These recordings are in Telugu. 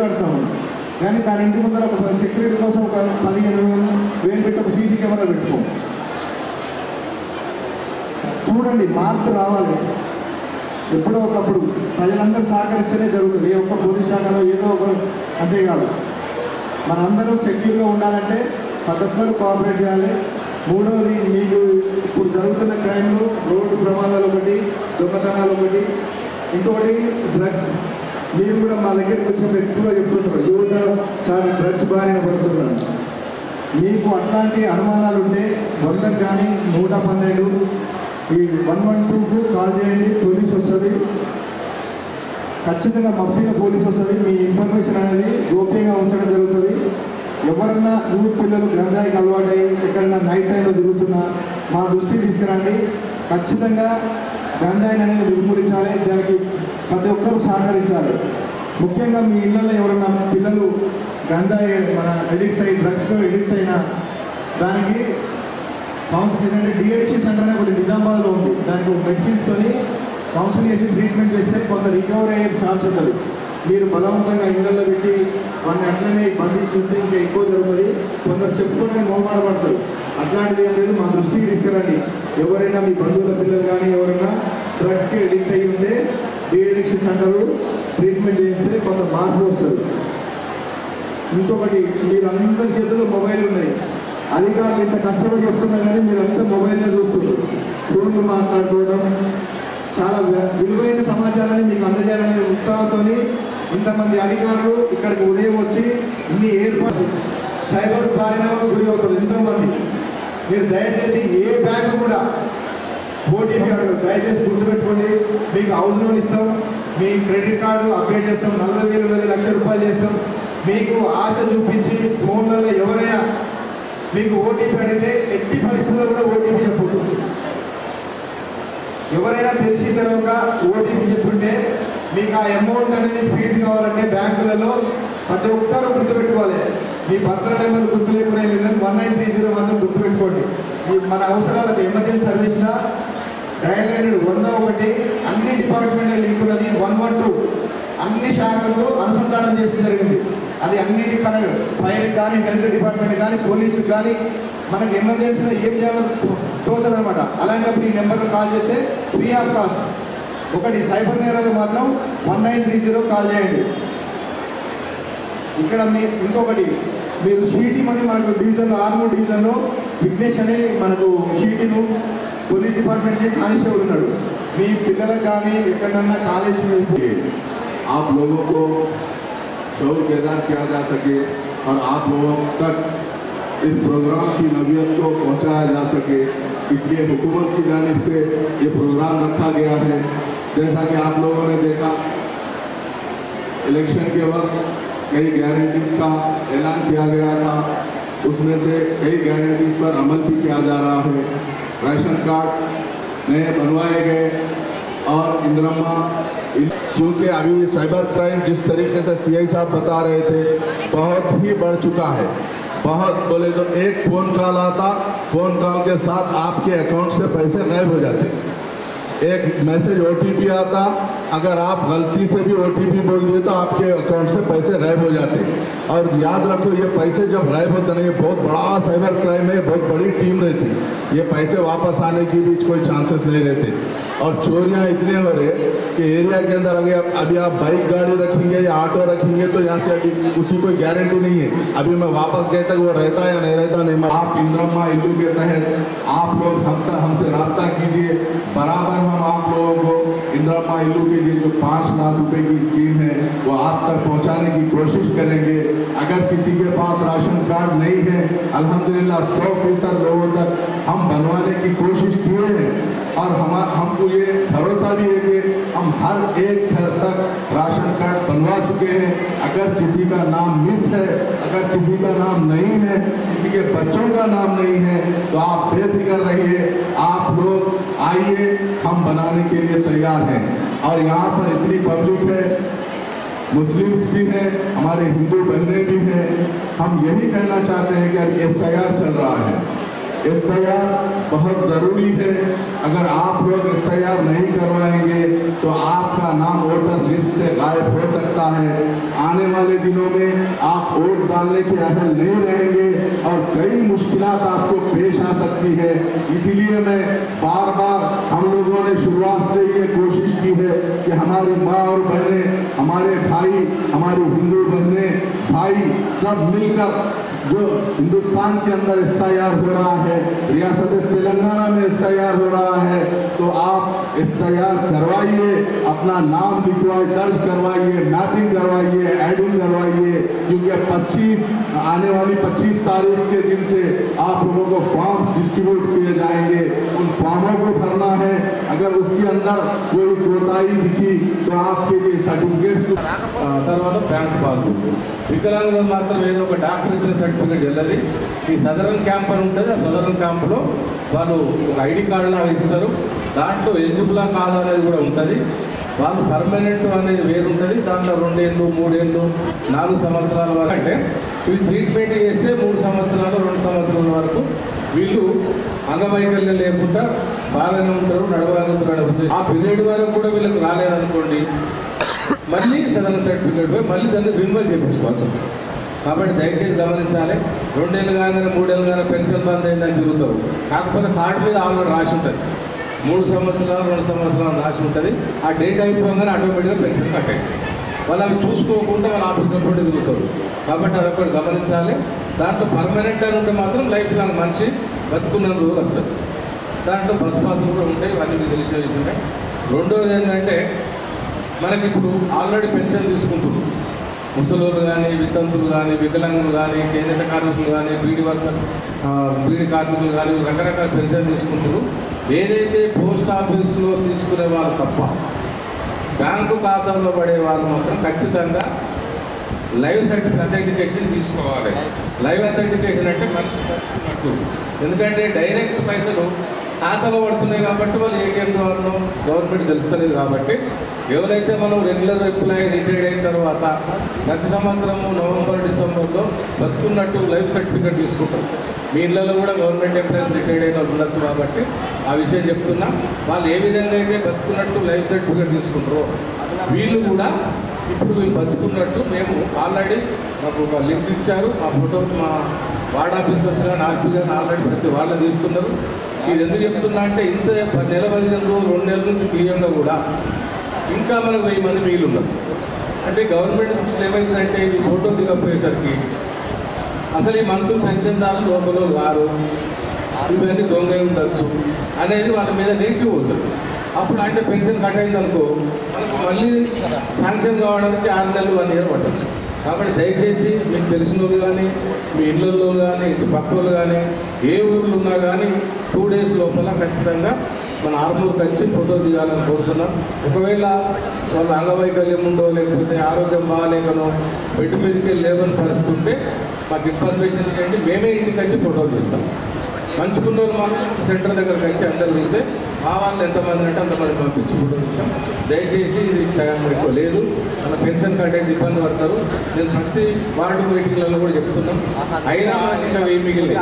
కడతాము, కానీ దాని ఇంటి ముందర ఒక సెక్యూరిటీ కోసం ఒక 15,000 పెట్టి ఒక సీసీ కెమెరా పెట్టుకోము. చూడండి, మార్పు రావాలి. ఎప్పుడో ఒకప్పుడు ప్రజలందరూ సహకరిస్తేనే జరుగుతుంది. ఏ ఒక్క పోలీస్ శాఖలో ఏదో ఒక అంతేకాదు. మనందరూ సెక్యూర్గా ఉండాలంటే ప్రతి ఒక్కరు కోఆపరేట్ చేయాలి. మూడవది, మీకు ఇప్పుడు జరుగుతున్న క్రైమ్లు, రోడ్డు ప్రమాదాలు ఒకటి, దొంగతనాలు ఒకటి, ఇంకొకటి డ్రగ్స్. మీరు కూడా మా దగ్గరికి వచ్చినప్పుడు ఎక్కువగా చెప్తుంటారు, యువత సార్ డ్రగ్స్ బారిన పడుతున్నారు. మీకు అట్లాంటి అనుమానాలు ఉంటే 100 కానీ 112 ఈ 112కు కాల్ చేయండి. పోలీస్ వస్తుంది, ఖచ్చితంగా మఫ్టీలో పోలీస్ వస్తుంది. మీ ఇన్ఫర్మేషన్ అనేది గోప్యంగా ఉంచడం జరుగుతుంది. ఎవరన్నా యూత్ పిల్లలు గంజాయికి అలవాటై ఎక్కడన్నా నైట్ టైంలో తిరుగుతున్నా మా దృష్టి తీసుకురండి. ఖచ్చితంగా గంజాయిని అనేది నిర్మూలించాలి. దానికి ప్రతి ఒక్కరూ సహకరించాలి. ముఖ్యంగా మీ ఇళ్ళల్లో ఎవరన్నా పిల్లలు గంజాయి మన ఎడిక్ట్ అయ్యి డ్రగ్స్లో ఎడిక్ట్ అయినా దానికి కౌన్సిలింగ్ ఏంటంటే డిఎడిక్షన్ సెంటర్ అనే ఒకటి నిజామాబాద్లో ఉంది. దానికి ఒక మెడిసిన్స్తో కౌన్సిలింగ్ చేసి ట్రీట్మెంట్ చేస్తే కొంత రికవరీ అయ్యే ఛాన్స్ ఉంటుంది. మీరు బలవంతంగా ఇళ్ళల్లో పెట్టి వాళ్ళని అట్లనే బంధించితే ఇంకా ఎక్కువ జరుగుతుంది. కొందరు చెప్పుకోవడానికి మొహమాటపడతారు. అట్లాంటిది ఏం లేదు, మా దృష్టికి తీసుకురండి. ఎవరైనా మీ బంధువుల పిల్లలు కానీ ఎవరైనా డ్రగ్స్కి ఎడిక్ట్ అయ్యి ఉంటే డిఎడిక్షన్ సెంటర్ ట్రీట్మెంట్ చేస్తే కొంత మార్పు వస్తుంది. ఇంకొకటి, మీరు అందరి చేతుల్లో మొబైల్ ఉన్నాయి. అధికారులు ఇంత కష్టపడి చెప్తున్నా కానీ మీరంతా మొబైల్లో చూస్తున్నారు. ఫోన్లు మాట్లాడుకోవడం, చాలా విలువైన సమాచారాన్ని మీకు అందజేయాలనే ఉత్సాహంతో ఇంతమంది అధికారులు ఇక్కడికి ఉదయం వచ్చి ఇన్ని ఏర్పాటు సైబర్ బారిన గురి అవుతారు ఎంతోమంది. మీరు దయచేసి ఏ బ్యాంకు కూడా ఓటీపీ అడగదు. దయచేసి గుర్తుపెట్టుకోండి. మీకు హౌస్ లోన్ ఇస్తాం, మీ క్రెడిట్ కార్డు అప్డేట్ చేస్తాం, 40,000 1,00,000 చేస్తాం. మీకు ఆశ చూపించి ఫోన్లలో ఎవరైనా మీకు ఓటీపీ అడిగితే ఎట్టి పరిస్థితుల్లో కూడా ఓటీపీ చెప్పదు. ఎవరైనా తెలిసి తర్వాత ఓటీపీ చెప్పుంటే మీకు ఆ అమౌంట్ అనేది ఫ్రీజ్ కావాలంటే బ్యాంకులలో ప్రతి ఒక్కరూ గుర్తుపెట్టుకోవాలి. మీ భద్రత నెంబర్ గుర్తు లేకుండా లేదని 1930 మాత్రం గుర్తుపెట్టుకోండి. మన అవసరాలకు ఎమర్జెన్సీ సర్వీస్గా డయల్ 101 అన్ని డిపార్ట్మెంట్ లింక్ ఉన్నది. 112 అన్ని శాఖలు అనుసంధానం చేసి జరిగింది. అది అన్నిటి కనెక్ట్, ఫైర్ కానీ, హెల్త్ డిపార్ట్మెంట్ కానీ, పోలీసు కానీ, మనకి ఎమర్జెన్సీలో ఏం చేయాలో తోచదనమాట. అలాంటప్పుడు ఈ నెంబర్లో కాల్ చేస్తే ఫ్రీ ఆఫ్ కాస్ట్. ఒకటి సైబర్ నేరాలు మాత్రం 1930 కాల్ చేయండి. ఇక్కడ ఇంకొకటి, మీరు షీటీ మనీ మనకు డివిజన్లో 6 డివిజన్లో విఘ్నేష్ అనే మనకు షీటీను పోలీస్ డిపార్ట్మెంట్ నుంచి కానిస్టేబుల్ ఉన్నాడు. మీ పిల్లలకు కానీ ఎక్కడన్నా కాలేజ్ आप लोगों को शौर बेदार किया जा सके और आप लोगों तक इस प्रोग्राम की नवीयत को पहुंचाया जा सके, इसलिए हुकूमत की जानिब से ये प्रोग्राम रखा गया है। जैसा कि आप लोगों ने देखा, इलेक्शन के वक्त कई गारंटीज का ऐलान किया गया था, उसमें से कई गारंटीज पर अमल भी किया जा रहा है। राशन कार्ड नए बनवाए गए और इंदिरम्मा, क्योंकि अभी साइबर क्राइम जिस तरीके से सीआई साहब बता रहे थे बहुत ही बढ़ चुका है। बहुत बोले तो एक फ़ोन कॉल आता, फ़ोन कॉल के साथ आपके अकाउंट से पैसे गायब हो जाते। एक मैसेज ओटीपी आता, अगर आप गलती से भी ओटीपी बोल दिए तो आपके अकाउंट से पैसे गायब हो जाते। और याद रखो, ये पैसे जब गायब होते नहीं, ये बहुत बड़ा साइबर क्राइम है, बहुत बड़ी टीम रहती, ये पैसे वापस आने की भी कोई चांसेस नहीं रहते। और चोरियां इतने हो रहे कि एरिया के अंदर अभी आप बाइक गाड़ी रखेंगे या ऑटो रखेंगे तो यहाँ से अभी उसकी कोई गारंटी नहीं है। अभी मैं वापस गए तक वो रहता है या नहीं रहता नहीं। आप इंदिरम्मा इल्लू के तहत आप लोग हमसे रब्ता कीजिए। बराबर हम आप लोगों को इंदिरम्मा इल्लू के लिए जो 5 लाख रुपए की स्कीम है वो आप तक पहुँचाने की कोशिश करेंगे। अगर किसी के पास राशन कार्ड नहीं है, अल्हम्दुलिल्लाह 100% लोगों तक हम बनवाने की कोशिश किए हैं। और हमको ये भरोसा भी है कि हम हर एक घर तक राशन कार्ड बनवा चुके हैं। अगर किसी का नाम मिस है, अगर किसी का नाम नहीं है, किसी के बच्चों का नाम नहीं है, तो आप बेफिक्र रहिए, आप लोग आइए, हम बनाने के लिए तैयार हैं। और यहाँ पर इतनी पब्लिक है, मुस्लिम्स भी हैं, हमारे हिंदू बहनें भी हैं। हम यही कहना चाहते हैं कि अब SIR चल रहा है, SIR बहुत ज़रूरी है। अगर आप लोग SIR नहीं करवाएंगे तो आपका नाम वोटर लिस्ट से गायब हो सकता है। आने वाले दिनों में आप वोट डालने के अहल नहीं रहेंगे और कई मुश्किलात आपको पेश आ सकती है। इसीलिए मैं बार बार हम लोगों ने शुरुआत से ये कोशिश की है कि हमारी माँ और बहनें, हमारे भाई, हमारी हिंदू बहनें भाई सब मिलकर जो हिंदुस्तान के अंदर SIR हो रहा है, रियासत तेलंगाना में SIR हो रहा है, तो आप SIR करवाइए, अपना नाम लिखवाइए, दर्ज करवाइए, मैपिंग करवाइए, एडिंग करवाइए, क्योंकि 25 आने वाली 25 तारीख के दिन से आप लोगों को फॉर्म्स डिस्ट्रीब्यूट किए जाएंगे। उन फॉर्मों को भरना है। अगर उसके अंदर कोई कोताही दिखी तो आपके लिए सर्टिफिकेट తర్వాత బ్యాంక్ పాస్బుక్. వికలాంగులు మాత్రం ఏదో ఒక డాక్టర్ ఇచ్చిన సర్టిఫికేట్ వెళ్ళదు. ఈ సదరన్ క్యాంప్ అని ఉంటుంది. ఆ సదరన్ క్యాంప్లో వాళ్ళు ఒక ఐడి కార్డులా ఇస్తారు. దాంట్లో ఎలిజిబులా కాదా అనేది కూడా ఉంటుంది. వాళ్ళు పర్మనెంట్ అనేది వేరు ఉంటుంది. దాంట్లో 2 ఏళ్ళు 3 ఏళ్ళు 4 సంవత్సరాల వరకు అంటే వీళ్ళు ట్రీట్మెంట్ చేస్తే 3 సంవత్సరాలు 2 సంవత్సరాల వరకు వీళ్ళు అంగవైకల్యం లేకుండా బాగానే ఉంటారు, నడవగలుగుతారు అనే ఉద్దేశం. ఆ పీరియడ్ వరకు కూడా వీళ్ళకి రాలేదనుకోండి, మళ్ళీ సదరన్ సర్టిఫికేట్ పోయి మళ్ళీ దాన్ని రిన్యూవల్ చేయించుకోవాల్సి వస్తుంది. కాబట్టి దయచేసి గమనించాలి. 2 ఏళ్ళు కాగానే 3 ఏళ్ళు కానీ పెన్షన్ బంద్ అయిందని తిరుగుతారు. కాకపోతే కార్డు మీద ఆల్రెడీ రాసి ఉంటుంది. 3 సంవత్సరాలు 2 సంవత్సరాలు రాసి ఉంటుంది. ఆ డేట్ అయిపోగానే ఆటోమేటిక్గా పెన్షన్ కట్ అవుతుంది. వాళ్ళు అవి చూసుకోకుండా వాళ్ళ ఆఫీసులో కూడా తిరుగుతారు. కాబట్టి అదొకటి గమనించాలి. దాంట్లో పర్మనెంట్ అని ఉంటే మాత్రం లైఫ్ లాంగ్ మనిషి బతుకున్న రోజులు వస్తుంది. దాంట్లో బస్ పాసులు కూడా ఉంటాయి. ఇవన్నీ మీకు తెలిసిన విషయమే. రెండవది ఏంటంటే మనకి ఇప్పుడు ఆల్రెడీ పెన్షన్ తీసుకుంటున్నారు. ముసలోళ్ళు కానీ, వితంతులు కానీ, వికలాంగులు కానీ, చేనేత కార్మికులు కానీ, బీడీ కార్మికులు కానీ రకరకాల పెన్షన్ తీసుకుంటారు. ఏదైతే పోస్ట్ ఆఫీసులో తీసుకునే వాళ్ళు తప్ప బ్యాంకు ఖాతాలో పడే వాళ్ళు మాత్రం ఖచ్చితంగా లైవ్ సర్టిఫికేట్ అథెంటికేషన్ తీసుకోవాలి. లైవ్ అథెంటికేషన్ అంటే మనిషి పట్టుకున్నట్టు. ఎందుకంటే డైరెక్ట్ పైసలు ఖాతాలో పడుతున్నాయి కాబట్టి వాళ్ళు ఏటీఎం ద్వారా గవర్నమెంట్ తెలుస్తలేదు. కాబట్టి ఎవరైతే మనం రెగ్యులర్ ఎంప్లాయీ రిటైర్డ్ అయిన తర్వాత ప్రతి సంవత్సరము నవంబర్ డిసెంబర్లో బతుకున్నట్టు లైఫ్ సర్టిఫికేట్ తీసుకుంటారు. మీ ఇళ్ళలో కూడా గవర్నమెంట్ ఎంప్లాయీస్ రిటైర్డ్ అయిన ఉండొచ్చు. కాబట్టి ఆ విషయం చెప్తున్నా. వాళ్ళు ఏ విధంగా అయితే బతుకున్నట్టు లైఫ్ సర్టిఫికేట్ తీసుకుంటారో వీళ్ళు కూడా ఇప్పుడు వీళ్ళు బతుకున్నట్టు మేము ఆల్రెడీ మాకు ఒక లింక్ ఇచ్చారు. మా ఫోటో మా వార్డ్ ఆఫీసర్స్ కానీ ఆర్పీ కానీ ఆల్రెడీ ప్రతి వాళ్ళు తీస్తున్నారు. ఇది ఎందుకు చెప్తున్నా అంటే ఇంత 10 నెలల 15 రోజులు 2 నెలల నుంచి క్లియర్గా కూడా ఇంకా మనకు 1000 మంది మిగిలి ఉన్నారు. అంటే గవర్నమెంట్ దృష్టిలో ఏమైందంటే ఈ ఫోటో దిగపోయేసరికి అసలు ఈ మనుషులు పెన్షన్దారులు లోపల రారు, ఇవన్నీ దొంగ ఉండొచ్చు అనేది వాళ్ళ మీద నెగిటివ్ అవుతుంది. అప్పుడు అంటే పెన్షన్ కట్ అయిందనుకో మనకు మళ్ళీ శాంక్షన్ కావడానికి 6 నెలలు 1 ఇయర్ పట్టచ్చు. కాబట్టి దయచేసి మీకు తెలిసిన వాళ్ళు కానీ, మీ ఇళ్ళల్లో కానీ, ఇంటి పక్క వాళ్ళు కానీ, ఏ ఊర్లో ఉన్నా కానీ 2 డేస్ లోపల ఖచ్చితంగా మన ఆర్మూర్కి వచ్చి ఫోటో దిగాలని కోరుతున్నాం. ఒకవేళ వాళ్ళ అంగవైకల్యం ఉండో లేకపోతే ఆరోగ్యం బాగాలేకనో బెడ్ మీదకి లేవని పరిస్థితి ఉంటే మాకు ఇన్ఫర్మేషన్ ఇవ్వండి. మేమే ఇంటికి వచ్చి ఫోటోలు తీస్తాం. మంచుకున్న వాళ్ళు మాత్రం సెంటర్ దగ్గరకు వచ్చి అందరు వెళ్తే మా వాళ్ళు ఎంతమంది అంటే అంతమంది పంపించి ఫోటో తీస్తాం. దయచేసి ఇది టైం ఎక్కువ లేదు. మన పెన్షన్ కార్డు అయితే ఇబ్బంది పడతారు. నేను ప్రతి వార్డు మీటింగ్లలో కూడా చెప్తున్నాం. అయినా మనకి ఇంకా ఏం మిగిలింది.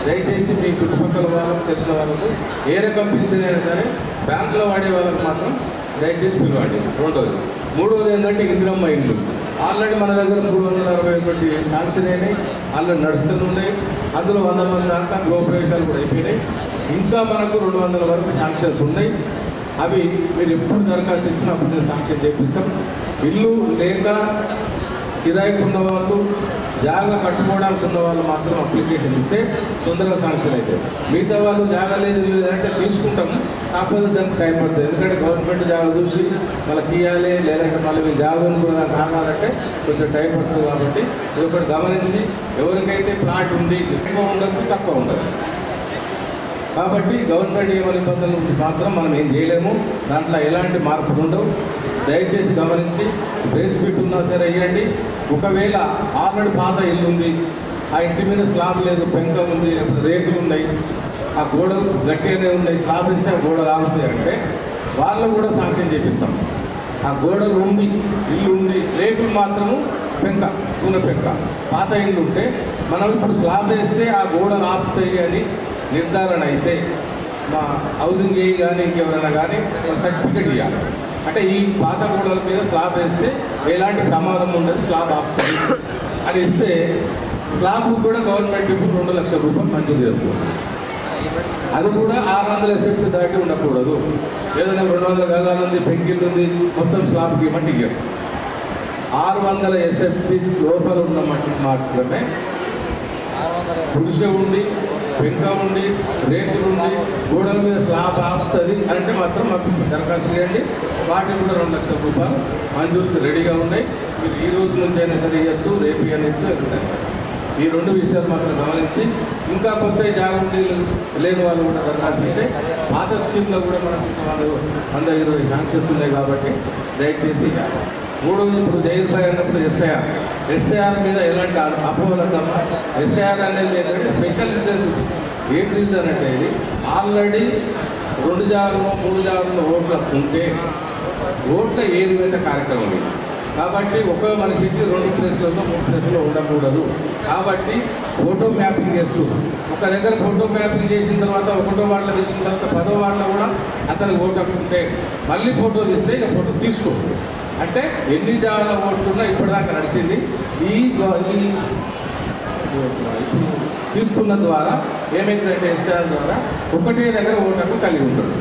దయచేసి మీ చుట్టుపక్కల వాళ్ళకు తెలిసిన వాళ్ళకు ఏ రకం పెన్షన్ అయినా సరే బ్యాంకులో వాడే వాళ్ళకి మాత్రం దయచేసి పిలవండి. రెండోది. మూడోది ఏంటంటే ఇందిరమ్మ ఇండ్లు ఆల్రెడీ మన దగ్గర 361 శాంక్షన్ అయినాయి. ఆల్రెడీ నడుస్తూనే ఉన్నాయి. అందులో 100 మంది దాకా గృహప్రవేశాలు కూడా అయిపోయినాయి. ఇంకా మనకు 200 వరకు శాంక్షన్స్ ఉన్నాయి. అవి మీరు ఎప్పుడు దరఖాస్తు ఇచ్చినప్పుడు శాంక్షన్ చేపిస్తాం. ఇల్లు లేక కిరాయికి ఉన్న వాళ్ళు, జాగా కట్టుకోవడానికి ఉన్న వాళ్ళు మాత్రం అప్లికేషన్ ఇస్తే తొందరగా శాంక్షన్ అవుతాయి. మిగతా వాళ్ళు జాగా లేదు లేదంటే తీసుకుంటాం. కాకపోతే దానికి టైం పడుతుంది. ఎందుకంటే గవర్నమెంట్ జాగా చూసి వాళ్ళకి తీయాలి, లేదంటే మళ్ళీ మీరు జాగాను కూడా దానికి ఆగాలంటే కొంచెం టైం పడుతుంది. కాబట్టి ఇది ఒకటి గమనించి ఎవరికైతే ప్లాట్ ఉంది ఎక్కువ ఉండదు, తక్కువ ఉండదు. కాబట్టి గవర్నమెంట్ నియమ నిబంధనలు మాత్రం మనం ఏం చేయలేము. దాంట్లో ఎలాంటి మార్పులు ఉండవు. దయచేసి గమనించి బేస్ బిట్ ఉన్నా సరే వేయండి. ఒకవేళ ఆల్రెడీ పాత ఇల్లు ఉంది, ఆ ఇంటి మీద స్లాబ్ లేదు, పెంక ఉంది, లేకపోతే రేకులు ఉన్నాయి, ఆ గోడలు గట్టిగానే ఉన్నాయి, స్లాబ్ ఇస్తే ఆ గోడలు ఆగుతాయి అంటే వాళ్ళు కూడా శాంక్షన్ చేపిస్తాం. ఆ గోడలు ఉంది, ఇల్లు ఉంది, రేకులు మాత్రము పెంక, కూన పెంక, పాత ఇల్లు ఉంటే మనం ఇప్పుడు స్లాబ్ వేస్తే ఆ గోడలు ఆపుతాయి అని నిర్ధారణ అయితే మా హౌసింగ్ ఏ కానీ ఇంకెవరైనా కానీ సర్టిఫికెట్ ఇవ్వాలి. అంటే ఈ పాత గోడల మీద స్లాబ్ వేస్తే ఎలాంటి ప్రమాదం ఉండదు, స్లాబ్ ఆపుతుంది అని ఇస్తే స్లాబ్ కూడా గవర్నమెంట్ ఇప్పుడు 2 లక్షల రూపాయలు మంజూరు చేస్తుంది. అది కూడా 600 ఎస్ఎఫ్టీ దాటి ఉండకూడదు. ఏదైనా 200 గజాలు ఉంది, పెంకిల్ ఉంది, మొత్తం స్లాబ్కి ఇవ్వమంటే ఇవ్వరు. 600 ఎస్ఎఫ్టీ లోపల ఉన్న మట్టి మాత్రమే పురుష ఉండి, పెంక ఉండి, రేకులు ఉండి, గోడల మీద స్లాబ్ ఆపుతుంది అంటే మాత్రం మాకు దరఖాస్తు చేయండి. వాటికి కూడా 2 లక్షల రూపాయలు మంజూరుకి రెడీగా ఉన్నాయి. మీరు ఈ రోజు నుంచి అయినా సరే ఇవ్వచ్చు, రేపు ఇవ్వచ్చు, ఎదుగుతాయి. ఈ 2 విషయాలు మాత్రం గమనించి ఇంకా కొత్త జాగ్రత్త లేని వాళ్ళు కూడా దరఖాస్తు ఇస్తే పాత స్కీమ్లో కూడా మనకు 120 శాంక్షన్స్ ఉన్నాయి కాబట్టి దయచేసి. మూడోది ఇప్పుడు జైలుపై అన్నప్పుడు ఎస్ఐఆర్ మీద ఎలాంటి అపోహలద్దమ్మా. ఎస్ఐఆర్ అనేది ఏంటంటే స్పెషల్ రీజన్. ఏం రీజన్ అంటే ఇది ఆల్రెడీ 2 జారులో 3 జారులో ఓట్లు ఉంటే ఓట్ల ఏరివేత కార్యక్రమం ఇది. కాబట్టి ఒక మనిషికి 2 ప్లేస్లలో 3 ప్లేస్లో ఉండకూడదు. కాబట్టి ఫోటో మ్యాపింగ్ చేస్తూ ఒక దగ్గర ఫోటో మ్యాపింగ్ చేసిన తర్వాత 1వ వార్డులో తీసిన తర్వాత 10వ వార్డులో కూడా అతనికి ఓటు ఉంటే మళ్ళీ ఫోటో తీస్తే ఇక ఫోటో తీసుకో అంటే ఎన్ని జాగాల ఓట్లున్నా ఇప్పటిదాకా నడిచింది. ఈ తీసుకున్న ద్వారా ఏమైందంటే ఎస్ఆర్ ద్వారా ఒకటే దగ్గర ఓటకు కలిగి ఉంటాడు.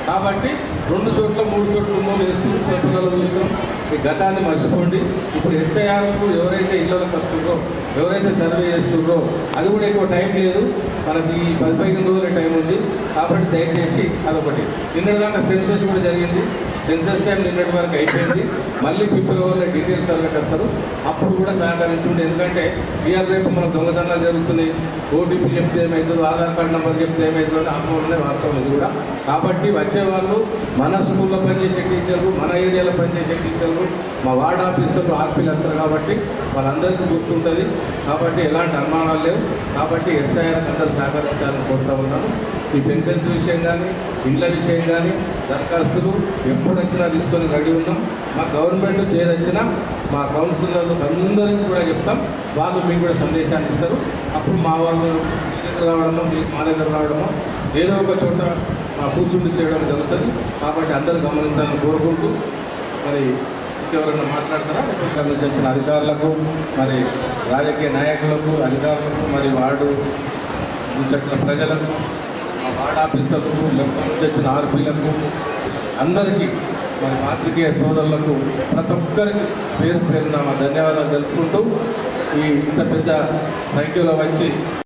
కాబట్టి 2 చోట్ల 3 చోట్ల ఉన్నోళ్ళు వేస్తున్న పిల్లలు చూస్తున్నాం. ఈ గతాన్ని మర్చిపోండి. ఇప్పుడు ఎస్ఐఆర్కు ఎవరైతే ఇళ్ళకి వస్తుందో, ఎవరైతే సర్వే చేస్తుందో అది కూడా ఎక్కువ టైం లేదు, మనకి 15 రోజుల టైం ఉంది. కాబట్టి దయచేసి అదొకటి. నిన్నటిదాకా సెన్సస్ కూడా జరిగింది. సెన్సస్ టైం నిన్నటి వరకు అయిపోయింది. మళ్ళీ ఫిబ్రవరిలో డీటెయిల్స్ సర్వేకి వస్తారు. అప్పుడు కూడా సహకరించండి. ఎందుకంటే ఇవాళ రేపు మన దొంగతనాలు జరుగుతున్నాయి. ఓటీపీ చెప్తే ఏమవుతుందో, ఆధార్ కార్డు నెంబర్ చెప్తే ఏమవుతుందో అని ఆత్మలోనే వాస్తవం ఇది కూడా. కాబట్టి వచ్చేవాళ్ళు మన స్కూల్లో పనిచేసే టీచర్లు, మన ఏరియాలో పనిచేసే టీచర్లు, మా వార్డ్ ఆఫీసర్లు, ఆర్పీలు వస్తారు. కాబట్టి వాళ్ళందరికీ గుర్తుంటుంది. కాబట్టి ఎలాంటి అనుమానాలు లేవు. కాబట్టి ఎస్ఐఆర్కి అందరూ సహకరించాలని కోరుతూ ఉన్నాను. ఈ పెన్షన్స్ విషయం కానీ, ఇండ్ల విషయం కానీ దరఖాస్తులు ఎప్పుడు వచ్చినా తీసుకొని రెడీ ఉన్నాం. మా గవర్నమెంట్ చేరొచ్చినా మా కౌన్సిలర్లు అందరికీ కూడా చెప్తాం. వాళ్ళు మీకు కూడా సందేశాన్ని ఇస్తారు. అప్పుడు మా వాళ్ళు రావడమో, మా దగ్గర రావడమో ఏదో ఒక చోట మా కూర్చుండి చేయడం జరుగుతుంది. కాబట్టి అందరూ గమనించాలని కోరుకుంటూ మరి ఎవరైనా మాట్లాడతారా? ఇక్కడ నుంచి వచ్చిన అధికారులకు, మరి రాజకీయ నాయకులకు, అధికారులకు, మరి వార్డు నుంచి వచ్చిన ప్రజలకు, మా వార్డ్ ఆఫీసర్లకు, లెఫ్ట్ నుంచి వచ్చిన ఆర్పీలకు అందరికీ, మరి పాత్రికేయ సోదరులకు ప్రతి ఒక్కరికి పేరున ధన్యవాదాలు తెలుపుకుంటూ ఈ ఇంత పెద్ద సంఖ్యలో వచ్చి